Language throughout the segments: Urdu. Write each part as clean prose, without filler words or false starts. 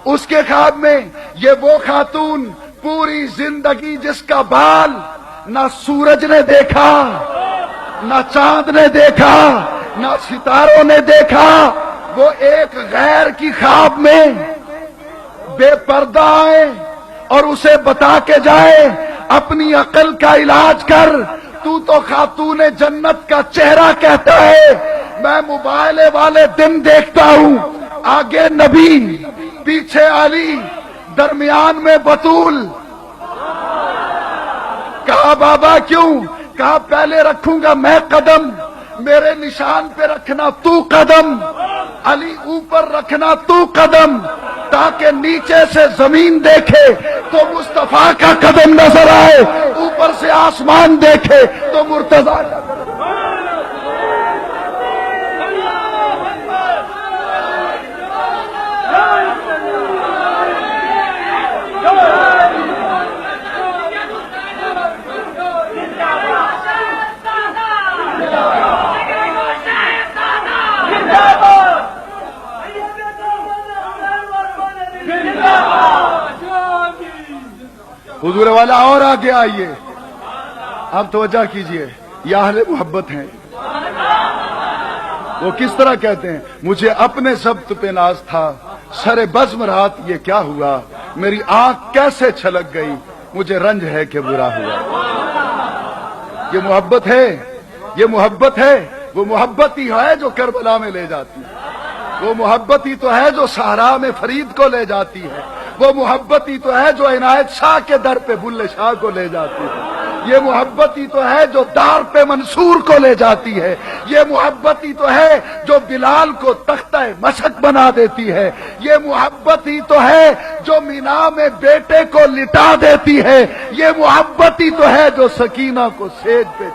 اس کے خواب میں یہ وہ خاتون پوری زندگی جس کا بال نہ سورج نے دیکھا، نہ چاند نے دیکھا، نہ ستاروں نے دیکھا، وہ ایک غیر کی خواب میں بے پردہ آئے اور اسے بتا کے جائے اپنی عقل کا علاج کر، تو خاتون جنت کا چہرہ کہتا ہے، میں موبائل والے دن دیکھتا ہوں آگے نبی، پیچھے علی، درمیان میں بطول۔ کہا بابا کیوں؟ کہا پہلے رکھوں گا میں قدم، میرے نشان پہ رکھنا تو قدم، علی اوپر رکھنا تو قدم، تاکہ نیچے سے زمین دیکھے تو مصطفیٰ کا قدم نظر آئے، اوپر سے آسمان دیکھے تو مرتضیٰ کا قدم۔ حضور والا اور آگے آئیے، آپ توجہ کیجئے، یہ اہل محبت ہیں۔ وہ کس طرح کہتے ہیں، مجھے اپنے ضبط پہ ناز تھا، سر بزم رات یہ کیا ہوا، میری آنکھ کیسے چھلک گئی، مجھے رنج ہے کہ برا ہوا۔ یہ محبت ہے، یہ محبت ہے، وہ محبت ہی ہے جو کربلا میں لے جاتی ہے، وہ محبت ہی تو ہے جو صحرا میں فرید کو لے جاتی ہے، وہ محبت ہی تو ہے جو عنایت شاہ کے در پہ بلے شاہ کو لے جاتی ہے، یہ محبت ہی تو ہے جو دار پہ منصور کو لے جاتی ہے، یہ محبت ہی تو ہے جو بلال کو تختہ مشق بنا دیتی ہے، یہ محبت ہی تو ہے جو مینا میں بیٹے کو لٹا دیتی ہے، یہ محبت ہی تو ہے جو سکینہ کو سیج پہ۔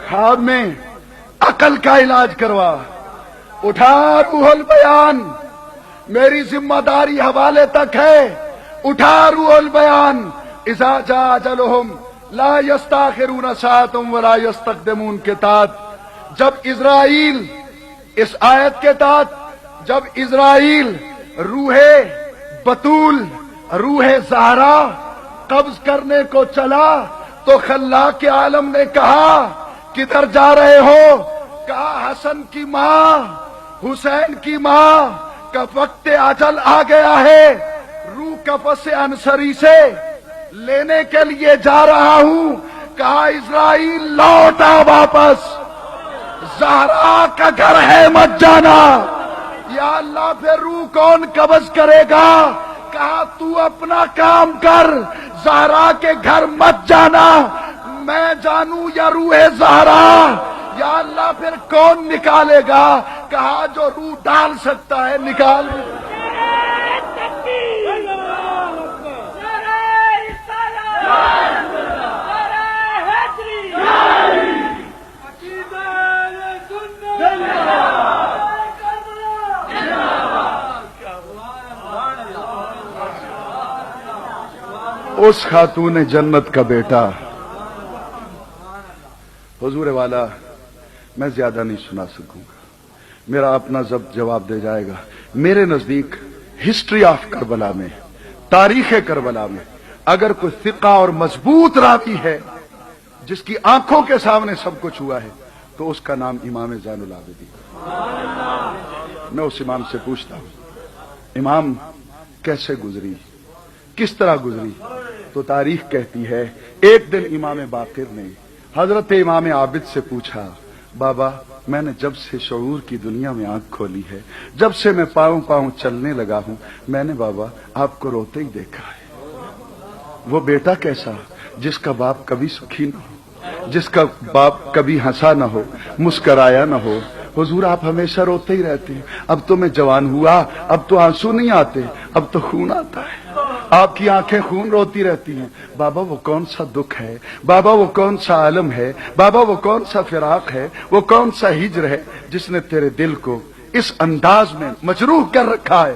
خواب میں عقل کا علاج کروا، اٹھا روح البیان، میری ذمہ داری حوالے تک ہے، اٹھا روح البیان، اذا جاء اجلہم لا یستاخرون ساعۃ ولا یستقدمون کے تحت جب اسرائیل، اس آیت کے تحت جب اسرائیل روح بطول، روح زہرا قبض کرنے کو چلا تو خلاق عالم نے کہا کدھر جا رہے ہو؟ کہا حسن کی ماں، حسین کی ماں کا وقت اجل آ گیا ہے، روح قفس انصری سے لینے کے لیے جا رہا ہوں۔ کہا اسرائیل لوٹا واپس، زہرا کا گھر ہے مت جانا۔ یا اللہ پھر روح کون قبض کرے گا؟ کہا تو اپنا کام کر، زہرا کے گھر مت جانا، میں جانوں یا روح زہرا؟ یا اللہ پھر کون نکالے گا؟ کہا جو روح ڈال سکتا ہے نکال۔ اس خاتون جنت کا بیٹا، حضور والا میں زیادہ نہیں سنا سکوں گا، میرا اپنا ضبط جواب دے جائے گا۔ میرے نزدیک ہسٹری آف کربلا میں، تاریخ کربلا میں اگر کوئی ثقہ اور مضبوط راوی ہے جس کی آنکھوں کے سامنے سب کچھ ہوا ہے تو اس کا نام امام زین العابدین۔ میں اس امام سے پوچھتا ہوں امام کیسے گزری، کس طرح گزری؟ تو تاریخ کہتی ہے ایک دن امام باقر نے حضرت امام عابد سے پوچھا، بابا میں نے جب سے شعور کی دنیا میں آنکھ کھولی ہے، جب سے میں پاؤں پاؤں چلنے لگا ہوں، میں نے بابا آپ کو روتے ہی دیکھا ہے۔ وہ بیٹا کیسا جس کا باپ کبھی سکھی نہ ہو، جس کا باپ کبھی ہنسا نہ ہو، مسکرایا نہ ہو۔ حضور آپ ہمیشہ روتے ہی رہتے ہیں، اب تو میں جوان ہوا، اب تو آنسو نہیں آتے، اب تو خون آتا ہے، آپ کی آنکھیں خون روتی رہتی ہیں۔ بابا وہ کون سا دکھ ہے، بابا وہ کون سا عالم ہے، بابا وہ کون سا فراق ہے، وہ کون سا ہجر ہے جس نے تیرے دل کو اس انداز میں مجروح کر رکھا ہے؟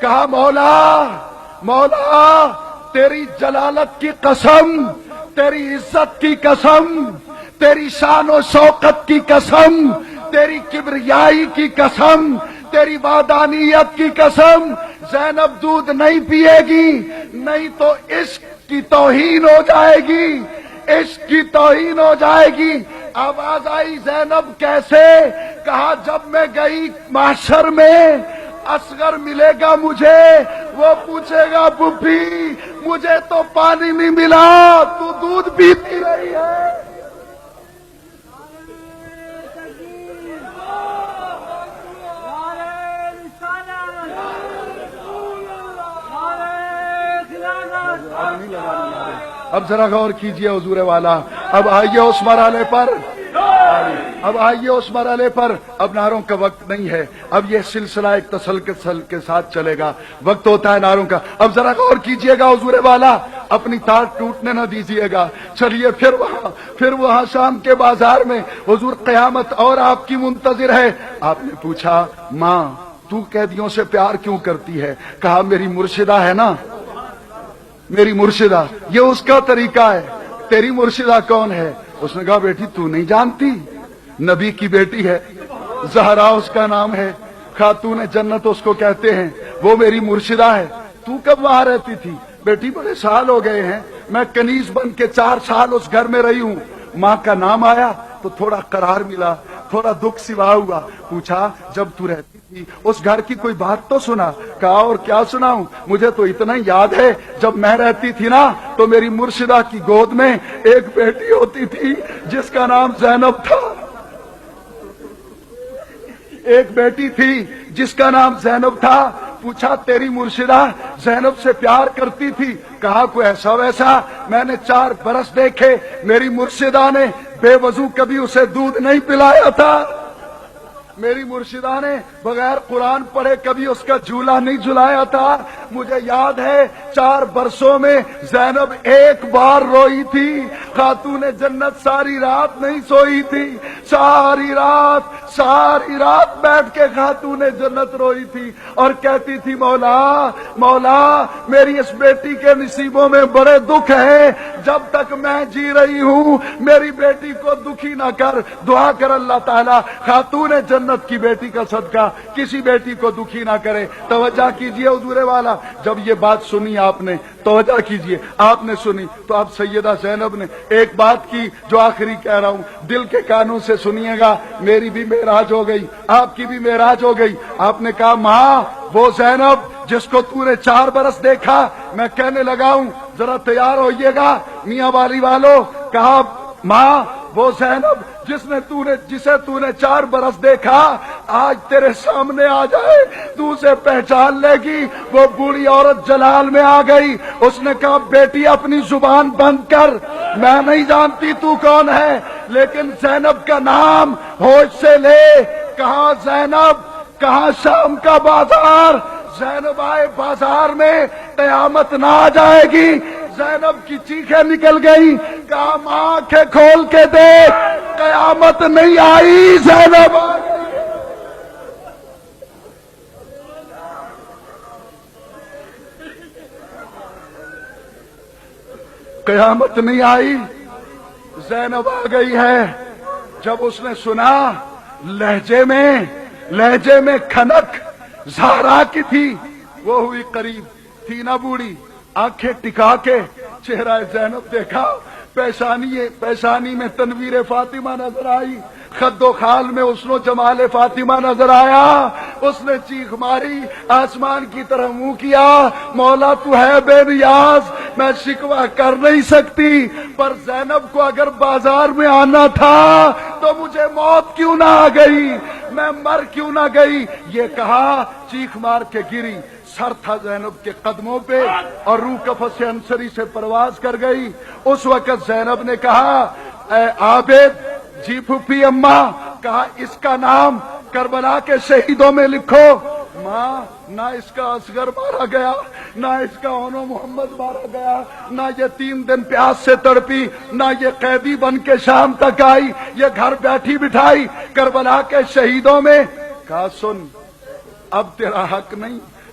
کہا مولا مولا تیری جلالت کی قسم، تیری عزت کی قسم، تیری شان و شوکت کی قسم، تیری کبریائی کی قسم، تیری وحدانیت کی قسم، زینب دودھ نہیں پیے گی، نہیں تو عشق کی توہین ہو جائے گی، عشق کی توہین ہو جائے گی۔ آواز آئی زینب کیسے؟ کہا جب میں گئی محشر میں اصغر ملے گا مجھے، وہ پوچھے گا پھوپھی مجھے تو پانی نہیں ملا، تو دودھ پیتی رہی ہے۔ اب ذرا غور کیجئے حضور والا، اب آئیے اس مرحلے پر، اب آئیے اس مرحلے پر۔ اب نعروں کا وقت نہیں ہے، اب یہ سلسلہ ایک تسلسل کے ساتھ چلے گا، وقت ہوتا ہے نعروں کا۔ اب ذرا غور کیجئے گا حضور والا، اپنی تار ٹوٹنے نہ دیجئے گا۔ چلیے پھر وہاں شام کے بازار میں حضور قیامت اور آپ کی منتظر ہے۔ آپ نے پوچھا ماں تو قیدیوں سے پیار کیوں کرتی ہے؟ کہا میری مرشدہ ہے نا، میری مرشدہ، یہ اس کا طریقہ ہے۔ تیری مرشدہ کون ہے؟ اس نے کہا بیٹی تو نہیں جانتی، نبی کی بیٹی ہے، زہرا اس کا نام ہے، خاتون جنت اس کو کہتے ہیں، وہ میری مرشدہ ہے۔ تو کب وہاں رہتی تھی؟ بیٹی بڑے سال ہو گئے ہیں، میں کنیز بن کے 4 سال اس گھر میں رہی ہوں۔ ماں کا نام آیا تو تھوڑا قرار ملا، تھوڑا دکھ سوا ہوا۔ پوچھا جب تو رہتی تھی اس گھر کی کوئی بات تو سنا؟ کہا اور کیا سناؤں، مجھے تو اتنا ہی یاد ہے جب میں رہتی تھی نا تو میری مرشدہ کی گود میں ایک بیٹی ہوتی تھی جس کا نام زینب تھا، ایک بیٹی تھی جس کا نام زینب تھا۔ پوچھا تیری مرشدہ زینب سے پیار کرتی تھی؟ کہا کوئی ایسا ویسا میں نے 4 برس دیکھے، میری مرشدہ نے بے وضو کبھی اسے دودھ نہیں پلایا تھا، میری مرشدہ نے بغیر قرآن پڑھے کبھی اس کا جھولا نہیں جھلایا تھا۔ مجھے یاد ہے 4 برسوں میں زینب ایک بار روئی تھی، خاتون جنت ساری رات نہیں سوئی تھی، ساری رات بیٹھ کے خاتون جنت روئی تھی اور کہتی تھی مولا مولا میری اس بیٹی کے نصیبوں میں بڑے دکھ ہیں، جب تک میں جی رہی ہوں میری بیٹی کو دکھی نہ کر، دعا کر اللہ تعالیٰ خاتون جنت کی بیٹی کا صدقہ کسی بیٹی کو دکھی نہ کرے۔ توجہ کیجئے حضور والا، جب یہ بات سنی آپ نے، توجہ کیجئے، آپ نے سنی تو اب سیدہ زینب نے ایک بات کی جو آخری کہہ رہا ہوں، دل کے کانوں سے سنیے گا، میری بھی معراج ہو گئی، آپ کی بھی معراج ہو گئی۔ آپ نے کہا ماں وہ زینب جس کو تو نے 4 برس دیکھا، میں کہنے لگا ہوں ذرا تیار ہوئیے گا میاں والی والو۔ کہا ماں وہ زینب جسے تو نے 4 برس دیکھا آج تیرے سامنے آ جائے تو اسے پہچان لے گی۔ وہ بوڑھی عورت جلال میں آ گئی، اس نے کہا بیٹی اپنی زبان بند کر، میں نہیں جانتی تو کون ہے، لیکن زینب کا نام ہوش سے لے۔ کہاں زینب، کہاں شام کا بازار؟ زینب آئے بازار میں قیامت نہ آ جائے گی۔ زینب کی چیخیں نکل گئی، کہا ماں آنکھیں کھول کے دیکھ، قیامت نہیں آئی، زینب آ گئی۔ قیامت نہیں آئی، زینب آ گئی ہے۔ جب اس نے سنا لہجے میں کھنک زہرا کی تھی، وہ ہوئی قریب، تھی نہ بوڑھی، آنکھیں ٹکا کے چہرہ زینب دیکھا، پیشانی میں تنویر فاطمہ نظر آئی، خد و خال میں حسن و جمال فاطمہ نظر آیا۔ اس نے چیخ ماری، آسمان کی طرف منہ کیا، مولا تو ہے بے نیاز، میں شکوہ کر نہیں سکتی، پر زینب کو اگر بازار میں آنا تھا تو مجھے موت کیوں نہ آ گئی، میں مر کیوں نہ گئی۔ یہ کہا چیخ مار کے گری، سر تھا زینب کے قدموں پہ اور روح کفس انصری سے پرواز کر گئی۔ اس وقت زینب نے کہا اے عابد، جی پھوپھی اماں، کہا اس کا نام کربلا کے شہیدوں میں لکھو۔ ماں نہ اس کا اصغر مارا گیا، نہ اس کا اونو محمد مارا گیا، نہ یہ 3 دن پیاس سے تڑپی، نہ یہ قیدی بن کے شام تک آئی، یہ گھر بیٹھی بٹھائی کربلا کے شہیدوں میں۔ کہا سن اب تیرا حق نہیں،